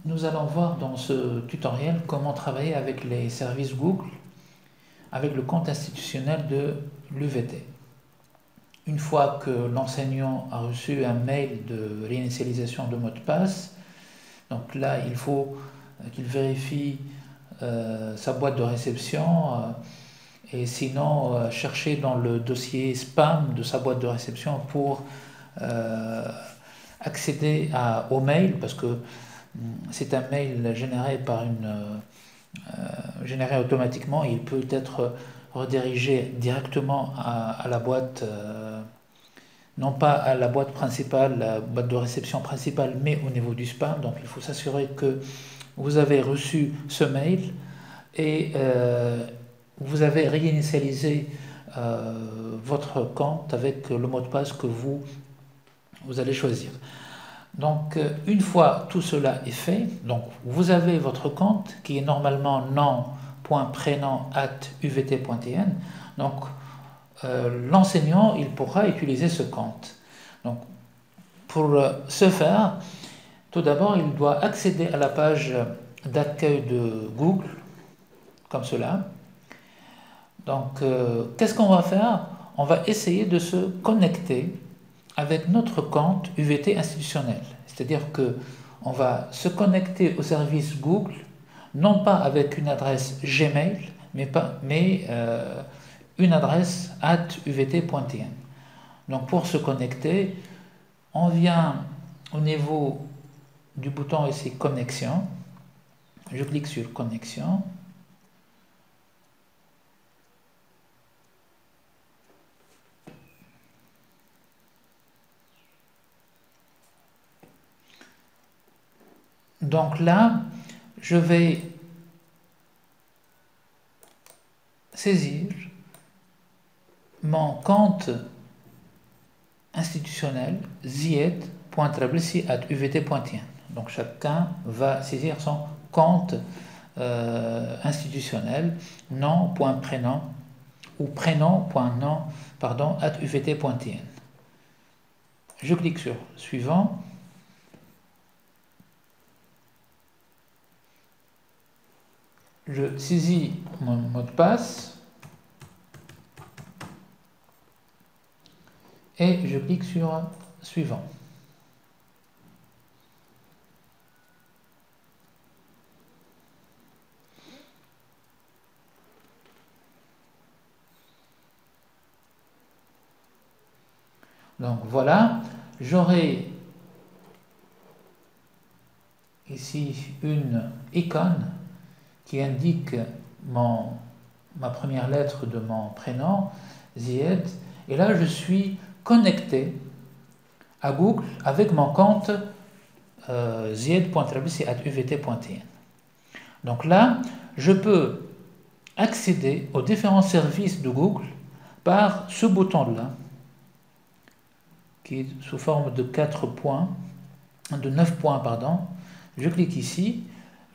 Nous allons voir dans ce tutoriel comment travailler avec les services Google avec le compte institutionnel de l'UVT. Une fois que l'enseignant a reçu un mail de réinitialisation de mot de passe, donc là il faut qu'il vérifie sa boîte de réception et sinon chercher dans le dossier spam de sa boîte de réception pour euh, accéder au mail parce que c'est un mail généré par généré automatiquement. Il peut être redirigé directement à la boîte, non pas à la boîte principale, la boîte de réception principale, mais au niveau du spam. Donc il faut s'assurer que vous avez reçu ce mail et vous avez réinitialisé votre compte avec le mot de passe que vous allez choisir. Donc, une fois tout cela est fait, donc vous avez votre compte qui est normalement nom.prénom@uvt.tn. Donc, l'enseignant, il pourra utiliser ce compte. Donc, pour ce faire, tout d'abord, il doit accéder à la page d'accueil de Google, comme cela. Donc, qu'est-ce qu'on va faire? On va essayer de se connecter avec notre compte UVT institutionnel. C'est-à-dire que on va se connecter au service Google, non pas avec une adresse Gmail, mais une adresse @uvt.tn. Donc pour se connecter, on vient au niveau du bouton ici connexion. Je clique sur connexion. Donc là, je vais saisir mon compte institutionnel zied.trablesi@uvt.tn. Donc chacun va saisir son compte institutionnel nom.prénom ou prénom.nom @uvt.tn. Je clique sur suivant. Je saisis mon mot de passe et je clique sur suivant. Donc voilà, j'aurai ici une icône qui indique ma première lettre de mon prénom, Zied, et là je suis connecté à Google avec mon compte zied.trablesi@uvt.tn. Donc là, je peux accéder aux différents services de Google par ce bouton-là, qui est sous forme de 4 points, de 9 points, pardon. Je clique ici,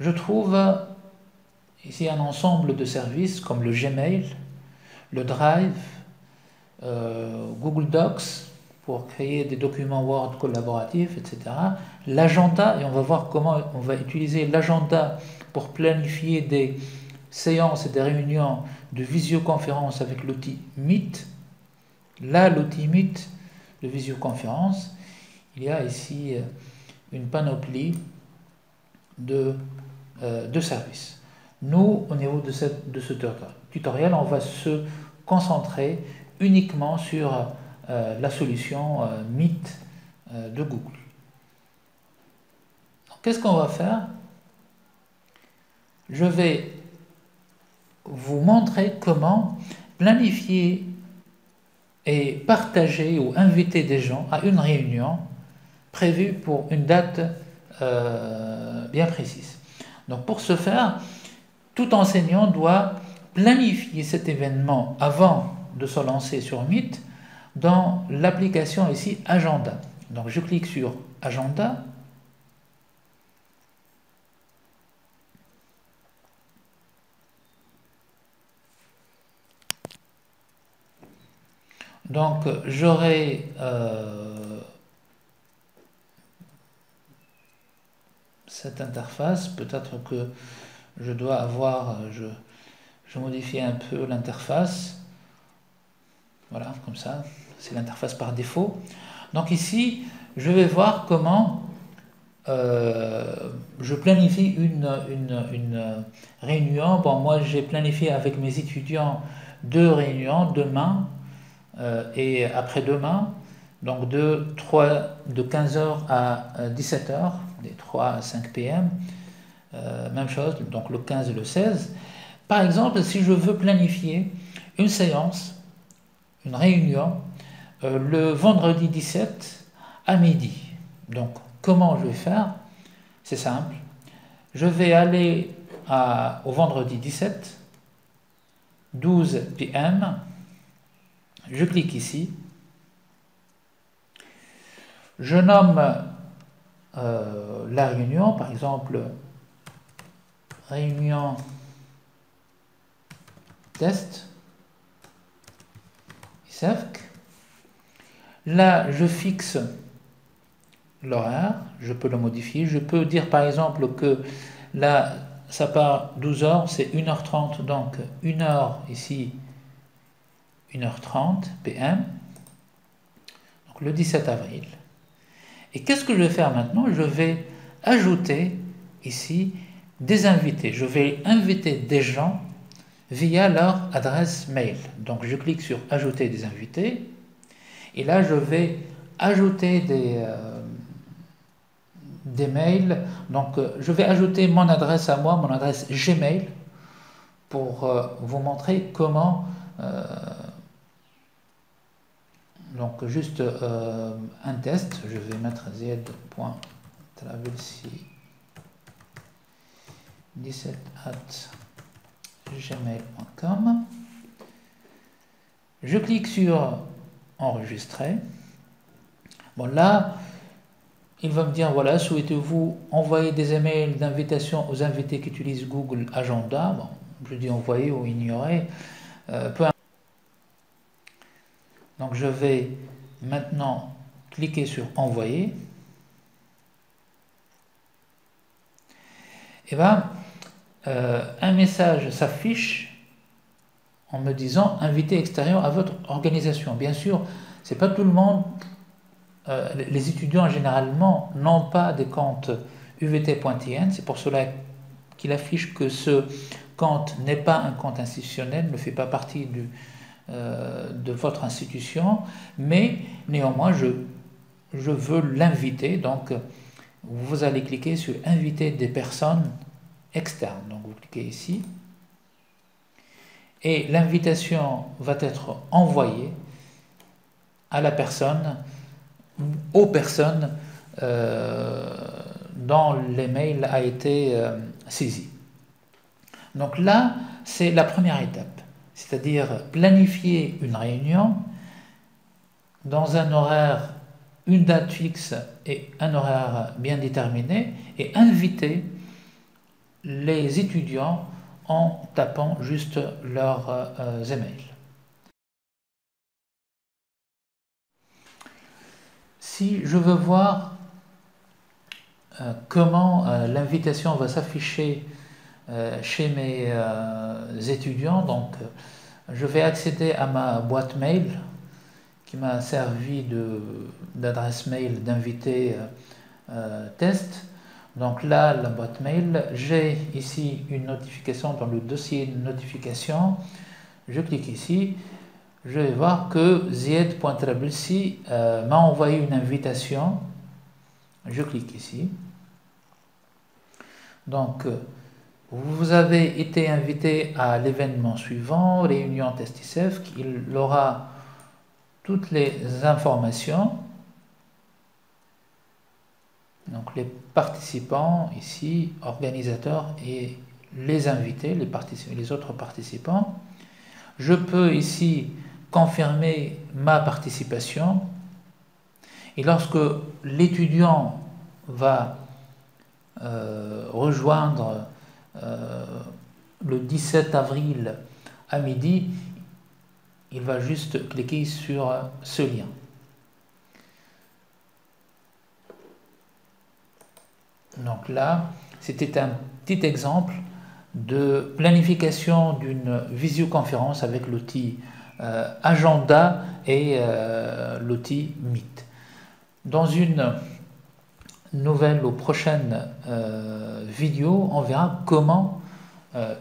je trouve ici un ensemble de services comme le Gmail, le Drive, Google Docs pour créer des documents Word collaboratifs, etc. L'agenda, et on va voir comment on va utiliser l'agenda pour planifier des séances et des réunions de visioconférence avec l'outil Meet. Là, l'outil Meet de visioconférence, il y a ici une panoplie de services. Nous, au niveau de ce tutoriel, on va se concentrer uniquement sur la solution Meet de Google. Qu'est-ce qu'on va faire? Je vais vous montrer comment planifier et partager ou inviter des gens à une réunion prévue pour une date bien précise. Donc pour ce faire, tout enseignant doit planifier cet événement avant de se lancer sur Meet dans l'application ici Agenda. Donc je clique sur Agenda. Donc j'aurai cette interface. Peut-être que je dois avoir, je modifie un peu l'interface. Voilà, comme ça, c'est l'interface par défaut. Donc ici, je vais voir comment je planifie une réunion. Bon, moi j'ai planifié avec mes étudiants 2 réunions, demain et après-demain. Donc de 15 heures à 17 heures, des 3 à 5 p.m. Même chose, donc le 15 et le 16. Par exemple, si je veux planifier une séance, une réunion, le vendredi 17 à midi. Donc, comment je vais faire? C'est simple. Je vais aller au vendredi 17, 12 p.m. Je clique ici. Je nomme la réunion, par exemple, réunion test, ISEFC. Là, je fixe l'horaire, je peux le modifier. Je peux dire par exemple que là, ça part 12 heures, c'est 1h30, donc 1 heure ici, 1h30 PM, donc le 17 avril. Et qu'est-ce que je vais faire maintenant? Je vais ajouter ici des invités. Je vais inviter des gens via leur adresse mail. Donc je clique sur ajouter des invités et là je vais ajouter des mails. Donc je vais ajouter mon adresse à moi, mon adresse Gmail, pour vous montrer comment. Donc juste un test, je vais mettre z.travelsi17@gmail.com. Je clique sur enregistrer. Bon là, il va me dire voilà, souhaitez-vous envoyer des emails d'invitation aux invités qui utilisent Google Agenda. Bon, je dis envoyer ou ignorer. Peu importe. Donc je vais maintenant cliquer sur envoyer. Et bien, un message s'affiche en me disant invité extérieur à votre organisation. Bien sûr, c'est pas tout le monde. Les étudiants généralement n'ont pas des comptes uvt.in, c'est pour cela qu'il affiche que ce compte n'est pas un compte institutionnel, ne fait pas partie de votre institution, mais néanmoins je veux l'inviter, donc vous allez cliquer sur inviter des personnes externes, donc vous cliquez ici, et l'invitation va être envoyée à la personne, aux personnes dont l'email a été saisi. Donc là, c'est la première étape, c'est-à-dire planifier une réunion dans un horaire, une date fixe et un horaire bien déterminé, et inviter les étudiants en tapant juste leurs emails. Si je veux voir comment l'invitation va s'afficher chez mes étudiants, donc je vais accéder à ma boîte mail qui m'a servi d'adresse mail d'invité test. Donc là, la boîte mail, j'ai ici une notification dans le dossier de notification. Je clique ici. Je vais voir que z.travelsi m'a envoyé une invitation. Je clique ici. Donc, vous avez été invité à l'événement suivant, réunion test ISEFC. Il aura toutes les informations. Donc, les participants ici, organisateurs et les invités, les autres participants. Je peux ici confirmer ma participation. Et lorsque l'étudiant va rejoindre le 17 avril à midi, il va juste cliquer sur ce lien. Donc là, c'était un petit exemple de planification d'une visioconférence avec l'outil Agenda et l'outil Meet. Dans une nouvelle ou prochaine vidéo, on verra comment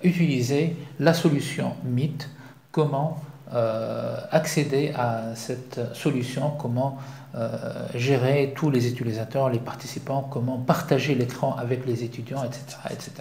utiliser la solution Meet, comment accéder à cette solution, comment gérer tous les utilisateurs, les participants, comment partager l'écran avec les étudiants, etc., etc.